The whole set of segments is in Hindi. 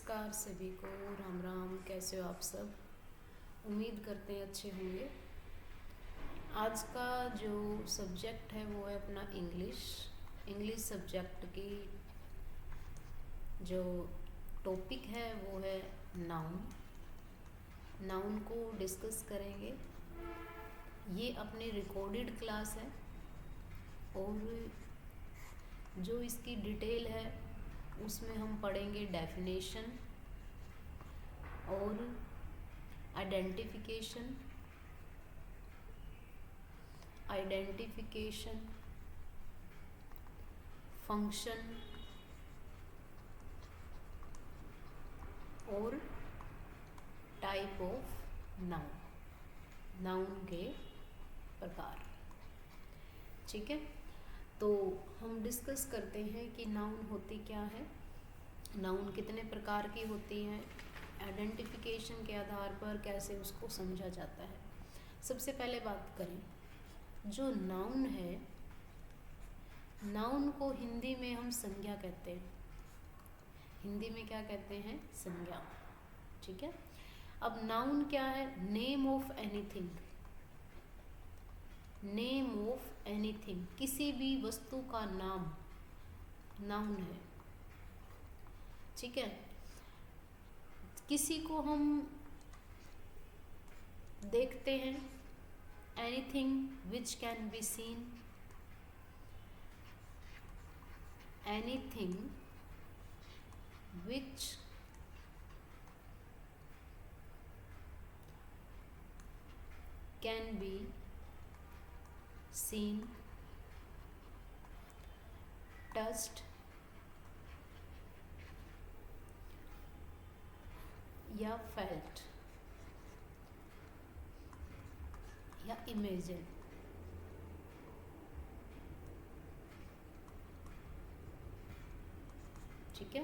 नमस्कार सभी को, राम राम। कैसे हो आप सब? उम्मीद करते हैं अच्छे होंगे। आज का जो सब्जेक्ट है वो है अपना इंग्लिश सब्जेक्ट की जो टॉपिक है वो है नाउन को डिस्कस करेंगे। ये अपनी रिकॉर्डेड क्लास है और जो इसकी डिटेल है उसमें हम पढ़ेंगे डेफिनेशन और आइडेंटिफिकेशन, फंक्शन और टाइप ऑफ नाउन के प्रकार। ठीक है, तो हम डिस्कस करते हैं कि नाउन होती क्या है, नाउन कितने प्रकार की होती हैं, आइडेंटिफिकेशन के आधार पर कैसे उसको समझा जाता है। सबसे पहले बात करें, जो नाउन है, नाउन को हिंदी में हम संज्ञा कहते हैं। हिंदी में क्या कहते हैं? संज्ञा। ठीक है, अब नाउन क्या है? Name of anything. Name of anything, किसी भी वस्तु का नाम नाउन है। ठीक है, किसी को हम देखते हैं, anything which can be seen, anything which can be seen, touched या फेल्ट या इमेजिन। ठीक है,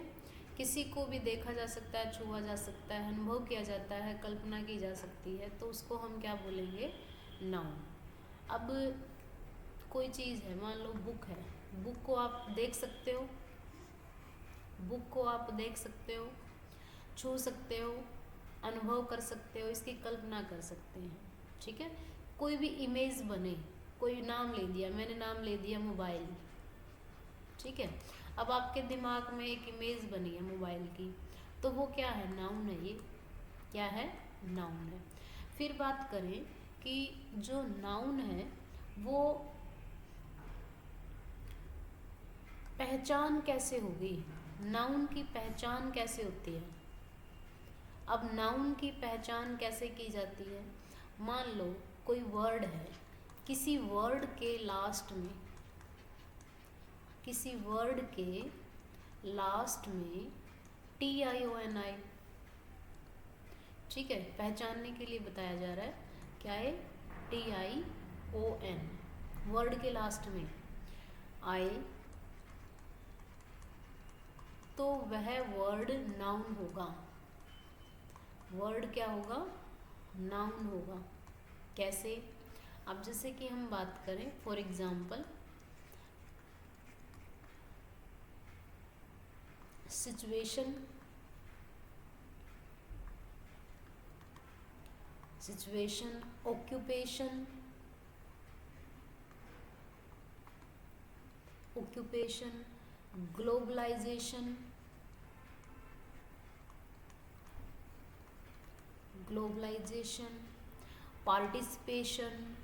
किसी को भी देखा जा सकता है, छुआ जा सकता है, अनुभव किया जाता है, कल्पना की जा सकती है, तो उसको हम क्या बोलेंगे? नाउन। अब कोई चीज़ है, मान लो बुक है, बुक को आप देख सकते हो, बुक को आप देख सकते हो, छू सकते हो, अनुभव कर सकते हो, इसकी कल्पना कर सकते हैं। ठीक है, कोई भी इमेज बने, कोई नाम ले दिया, मैंने नाम ले दिया मोबाइल। ठीक है, अब आपके दिमाग में एक इमेज बनी है मोबाइल की, तो वो क्या है? नाउन है। ये क्या है? नाउन है। फिर बात करें कि जो नाउन है वो पहचान कैसे होगी, नाउन की पहचान कैसे होती है। अब नाउन की पहचान कैसे की जाती है? मान लो कोई वर्ड है, किसी वर्ड के लास्ट में, किसी वर्ड के लास्ट में TIONI, ठीक है, पहचानने के लिए बताया जा रहा है। क्या है? TION, वर्ड के लास्ट में आए तो वह वर्ड नाउन होगा। वर्ड क्या होगा? नाउन होगा। कैसे? अब जैसे कि हम बात करें, for example situation, occupation, globalisation, participation,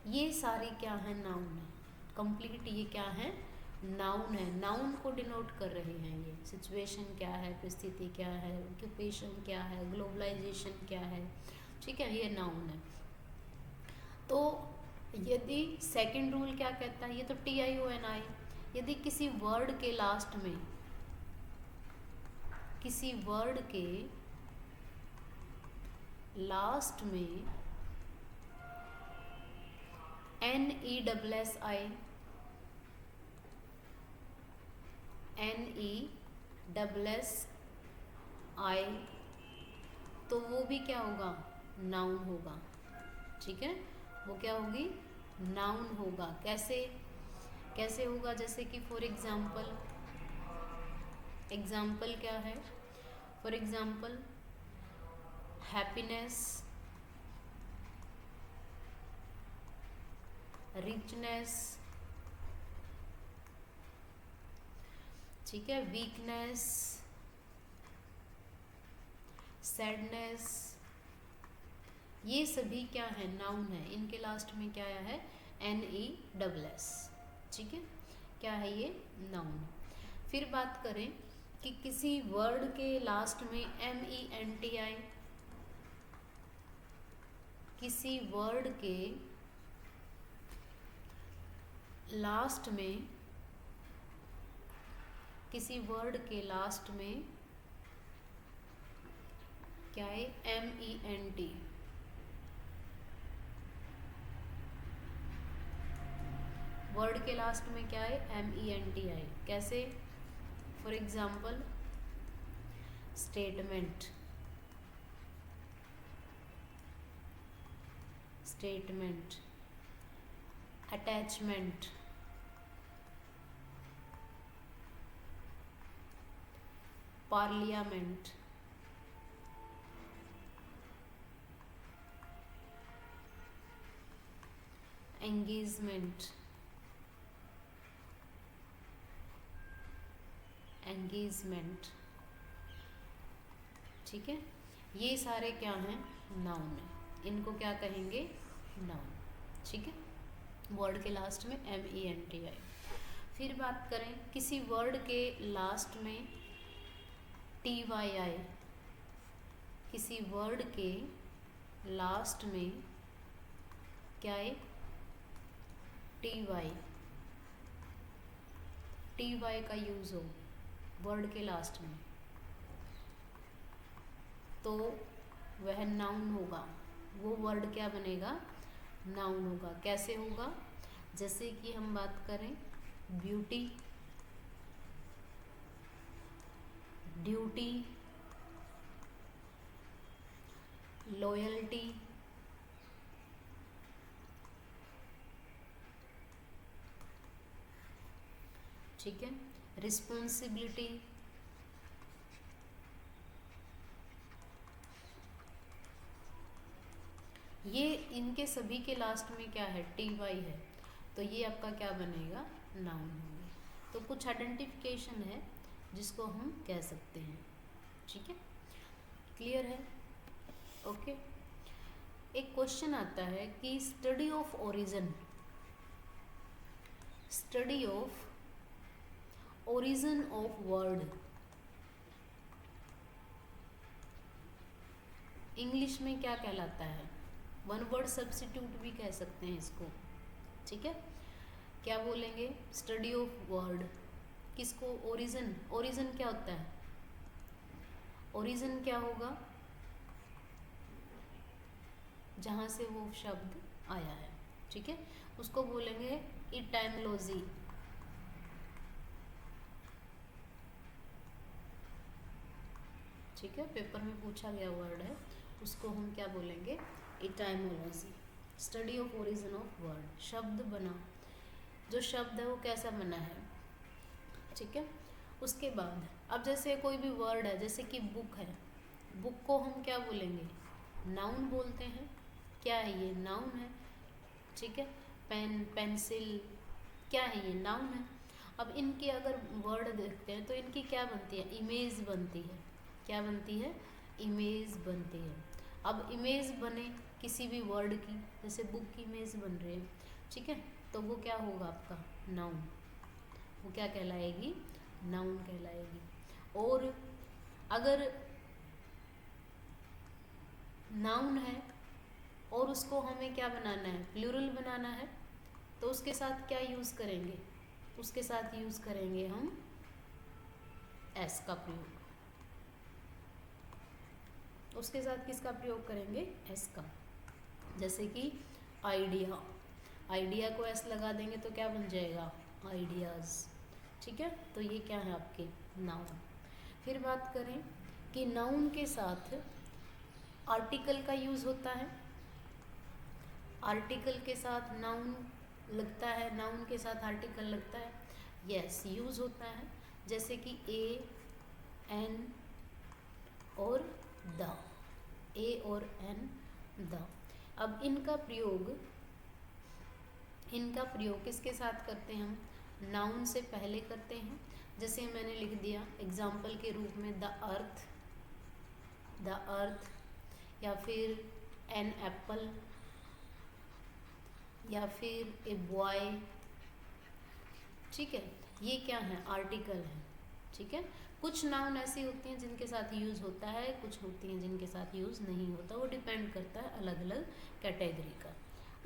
ये सारी क्या है? नाउन है। कंप्लीट ये क्या है? नाउन है। नाउन को डिनोट कर रहे हैं ये। सिचुएशन क्या है, परिस्थिति क्या है, ऑक्यूपेशन क्या है, ग्लोबलाइजेशन क्या है। ठीक है, ये नाउन है। तो यदि सेकंड रूल क्या कहता है, ये तो TIONI, यदि किसी वर्ड के लास्ट में, किसी वर्ड के लास्ट में NESSI, तो वो भी क्या होगा? नाउन होगा। ठीक है, वो क्या होगी? नाउन होगा। कैसे होगा? जैसे कि फॉर एग्जाम्पल एग्जाम्पल क्या है? फॉर एग्जाम्पल हैप्पीनेस, रिचनेस, ठीक है, वीकनेस, सैडनेस, ये सभी क्या है? नाउन है। इनके लास्ट में क्या आया है? NESS, ठीक है, क्या है ये? नाउन। फिर बात करें कि किसी वर्ड के लास्ट में MENT आए, किसी वर्ड के लास्ट में, किसी वर्ड के लास्ट में क्या है? MENT। वर्ड के लास्ट में क्या है? MENT आए। कैसे? For example statement, statement, attachment, parliament, engagement, engagement, ठीक है, ये सारे क्या हैं? नाउन है। इनको क्या कहेंगे? नाउन, ठीक है। वर्ड के लास्ट में MENT आए। फिर बात करें किसी वर्ड के लास्ट में TY आए, किसी वर्ड के लास्ट में क्या है? TY, TY का यूज हो वर्ड के लास्ट में, तो वह नाउन होगा। वो वर्ड क्या बनेगा? नाउन होगा। कैसे होगा? जैसे कि हम बात करें ब्यूटी, ड्यूटी, लॉयल्टी, ठीक है, रिस्पॉन्सिबिलिटी, ये इनके सभी के लास्ट में क्या है? TY है, तो ये आपका क्या बनेगा? नाउन होंगे। तो कुछ आइडेंटिफिकेशन है जिसको हम कह सकते हैं, ठीक है, क्लियर है? ओके। एक क्वेश्चन आता है कि study of origin, study of origin of word, English में क्या कहलाता है? वन वर्ड सब्स्टिट्यूट भी कह सकते हैं इसको, ठीक है। क्या बोलेंगे? स्टडी ऑफ वर्ड किसको? ओरिजिन। ओरिजिन क्या होता है? ओरिजिन क्या होगा? जहाँ से वो शब्द आया है, ठीक है, उसको बोलेंगे इटाइमोलॉजी, ठीक है, पेपर में पूछा गया वर्ड है, उसको हम क्या बोलेंगे? Etymology. Study of origin of word, शब्द बना, जो शब्द है वो कैसा बना है, ठीक है। उसके बाद अब जैसे कोई भी वर्ड है, जैसे कि बुक है, बुक को हम क्या बोलेंगे? नाउन बोलते हैं। क्या है ये? नाउन है, ठीक है। पेन, पेंसिल, क्या है ये? नाउन है। अब इनके अगर वर्ड देखते हैं तो इनकी क्या बनती है? इमेज बनती है। क्या बनती है? इमेज बनती है। अब इमेज बने किसी भी वर्ड की, जैसे बुक की इमेज बन रही है, ठीक है, तो वो क्या होगा आपका? नाउन। वो क्या कहलाएगी? नाउन कहलाएगी। और अगर नाउन है और उसको हमें क्या बनाना है? प्लूरल बनाना है, तो उसके साथ क्या यूज़ करेंगे? उसके साथ यूज़ करेंगे हम एस का प्रयोग। उसके साथ किसका प्रयोग करेंगे? एस का। जैसे कि आइडिया, आइडिया को एस लगा देंगे तो क्या बन जाएगा? आइडियाज़, ठीक है। तो ये क्या है आपके? नाउन। फिर बात करें कि नाउन के साथ आर्टिकल का यूज़ होता है। आर्टिकल के साथ नाउन लगता है, नाउन के साथ आर्टिकल लगता है, यस, यूज़ होता है। जैसे कि ए एन और द, ए और एन, द। अब इनका प्रयोग किसके साथ करते हैं हम? नाउन से पहले करते हैं। जैसे मैंने लिख दिया एग्जाम्पल के रूप में द अर्थ, या फिर एन एप्पल, या फिर ए बॉय। ठीक है, ये क्या है? आर्टिकल है। ठीक है, कुछ नाउन ऐसी होती हैं जिनके साथ यूज़ होता है, कुछ होती हैं जिनके साथ यूज़ नहीं होता, वो डिपेंड करता है अलग अलग कैटेगरी का।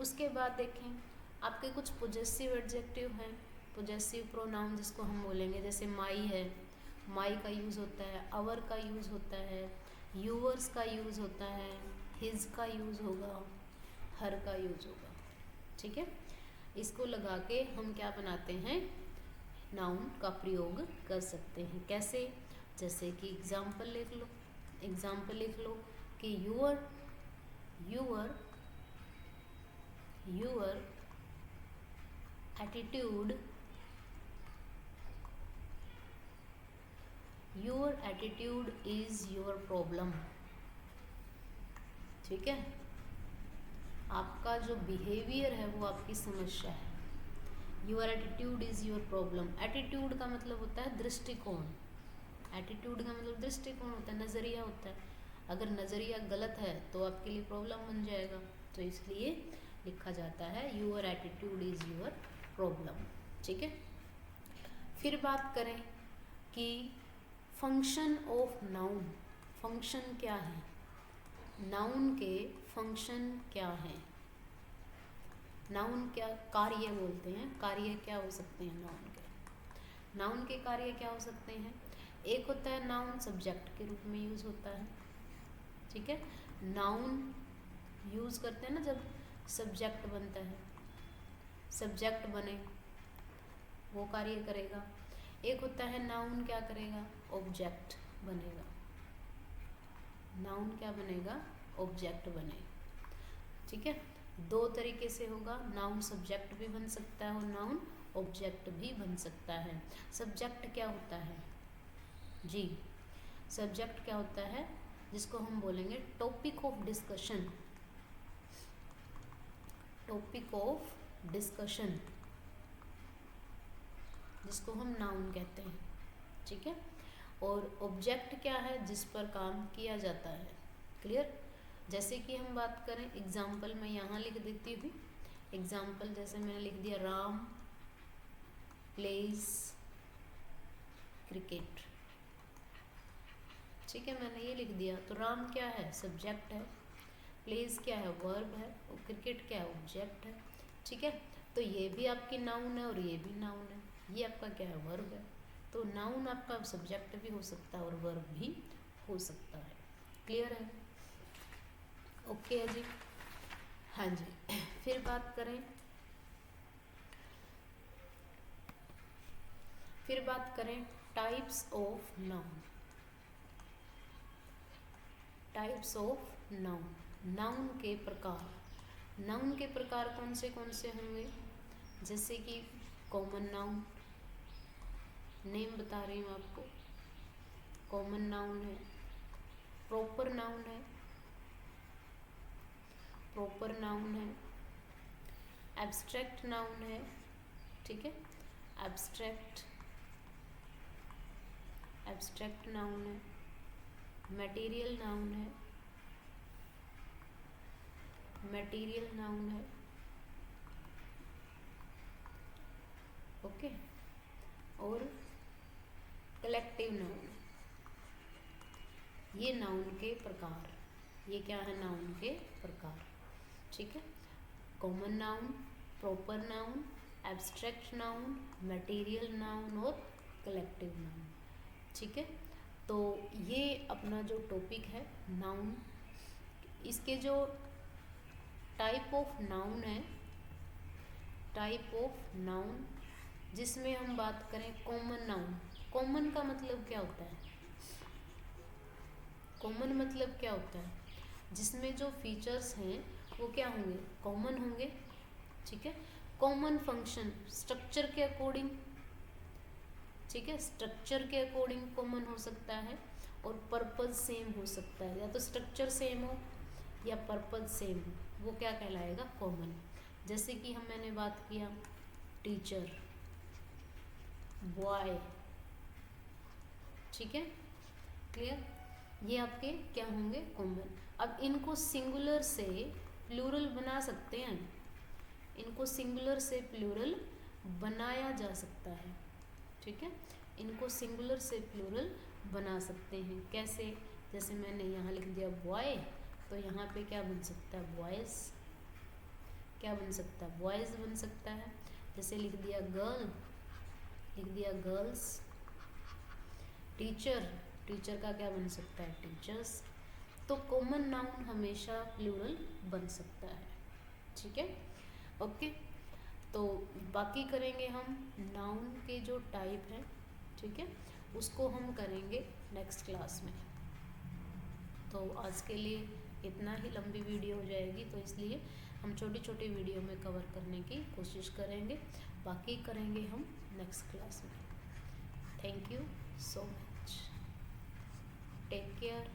उसके बाद देखें आपके कुछ पोजेसिव एडजेक्टिव हैं, पोजेसिव प्रोनाउन जिसको हम बोलेंगे, जैसे माई है, माई का यूज़ होता है, आवर का यूज़ होता है, यूअर्स का यूज़ होता है, हिज का यूज़ होगा, हर का यूज़ होगा। ठीक है, इसको लगा के हम क्या बनाते हैं? नाउन का प्रयोग कर सकते हैं। कैसे? जैसे कि एग्जाम्पल लिख लो कि your attitude is your problem. ठीक है, आपका जो बिहेवियर है वो आपकी समस्या है। Your attitude is your problem. Attitude का मतलब होता है दृष्टिकोण, एटीट्यूड का मतलब दृष्टिकोण होता है, नज़रिया होता है। अगर नज़रिया गलत है तो आपके लिए प्रॉब्लम बन जाएगा, तो इसलिए लिखा जाता है your attitude is your problem. ठीक है, फिर बात करें कि फंक्शन ऑफ नाउन, फंक्शन क्या है? नाउन के फंक्शन क्या है? नाउन क्या कार्य बोलते हैं, कार्य क्या हो सकते हैं नाउन के? नाउन के कार्य क्या हो सकते हैं? एक होता है नाउन सब्जेक्ट के रूप में यूज़ होता है। ठीक है, नाउन यूज़ करते हैं ना जब सब्जेक्ट बनता है, सब्जेक्ट बने वो कार्य करेगा। एक होता है नाउन क्या करेगा? ऑब्जेक्ट बनेगा। नाउन क्या बनेगा? ऑब्जेक्ट बने। ठीक है, दो तरीके से होगा, नाउन सब्जेक्ट भी बन सकता है और नाउन ऑब्जेक्ट भी बन सकता है। सब्जेक्ट क्या होता है जी? सब्जेक्ट क्या होता है? जिसको हम बोलेंगे topic of discussion, topic of discussion, जिसको हम नाउन कहते हैं। ठीक है, और ऑब्जेक्ट क्या है? जिस पर काम किया जाता है। क्लियर? जैसे कि हम बात करें एग्जाम्पल, मैं यहाँ लिख देती हूँ एग्जाम्पल, जैसे मैंने लिख दिया राम प्लेज क्रिकेट। ठीक है, मैंने ये लिख दिया, तो राम क्या है? सब्जेक्ट है, प्लेज क्या है? वर्ब है, और क्रिकेट क्या है? ऑब्जेक्ट है। ठीक है, तो ये भी आपकी नाउन है और ये भी नाउन है, ये आपका क्या है? वर्ब है। तो नाउन आपका सब्जेक्ट भी हो सकता है और वर्ब भी हो सकता है। क्लियर है? ओके है जी। हाँ जी, फिर बात करें types of noun. Types of noun, noun के प्रकार। नाउन के प्रकार कौन से होंगे? जैसे कि कॉमन नाउन, नेम बता रही हूँ आपको, कॉमन नाउन है, प्रॉपर नाउन है, एब्स्ट्रैक्ट नाउन है। ठीक है, एब्स्ट्रैक्ट नाउन है, मटेरियल नाउन है, ओके, और कलेक्टिव नाउन। ये नाउन के प्रकार, ये क्या है? नाउन के प्रकार। ठीक है, common noun, proper noun, abstract noun, material noun और कलेक्टिव नाउन। ठीक है, तो ये अपना जो टॉपिक है नाउन, इसके जो टाइप ऑफ नाउन है, टाइप ऑफ नाउन जिसमें हम बात करें कॉमन नाउन। कॉमन का मतलब क्या होता है? कॉमन मतलब क्या होता है? जिसमें जो फीचर्स हैं वो क्या होंगे? कॉमन होंगे। ठीक है, कॉमन फंक्शन स्ट्रक्चर के अकॉर्डिंग, ठीक है, स्ट्रक्चर के अकॉर्डिंग कॉमन हो सकता है और पर्पज सेम हो सकता है, या तो स्ट्रक्चर सेम हो या पर्पज सेम हो, वो क्या कहलाएगा, कॉमन। जैसे कि मैंने बात किया टीचर, बॉय, ठीक है, क्लियर, ये आपके क्या होंगे, कॉमन। अब इनको सिंगुलर से प्लूरल बना सकते हैं, इनको सिंगुलर से प्लूरल बनाया जा सकता है, ठीक है, इनको सिंगुलर से प्लूरल बना सकते हैं। कैसे, जैसे मैंने यहाँ लिख दिया बॉय, तो यहाँ पे क्या बन सकता है, बॉयज़, क्या बन सकता है, बॉयज़ बन सकता है। जैसे लिख दिया गर्ल, लिख दिया गर्ल्स। टीचर, टीचर का क्या बन सकता है, टीचर्स। तो कॉमन नाउन हमेशा प्लूरल बन सकता है, ठीक है, ओके। तो बाकी करेंगे हम नाउन के जो टाइप हैं, ठीक है, उसको हम करेंगे नेक्स्ट क्लास में। तो आज के लिए इतना ही, लंबी वीडियो हो जाएगी, तो इसलिए हम छोटी छोटी वीडियो में कवर करने की कोशिश करेंगे, बाकी करेंगे हम नेक्स्ट क्लास में। Thank you so much, take care.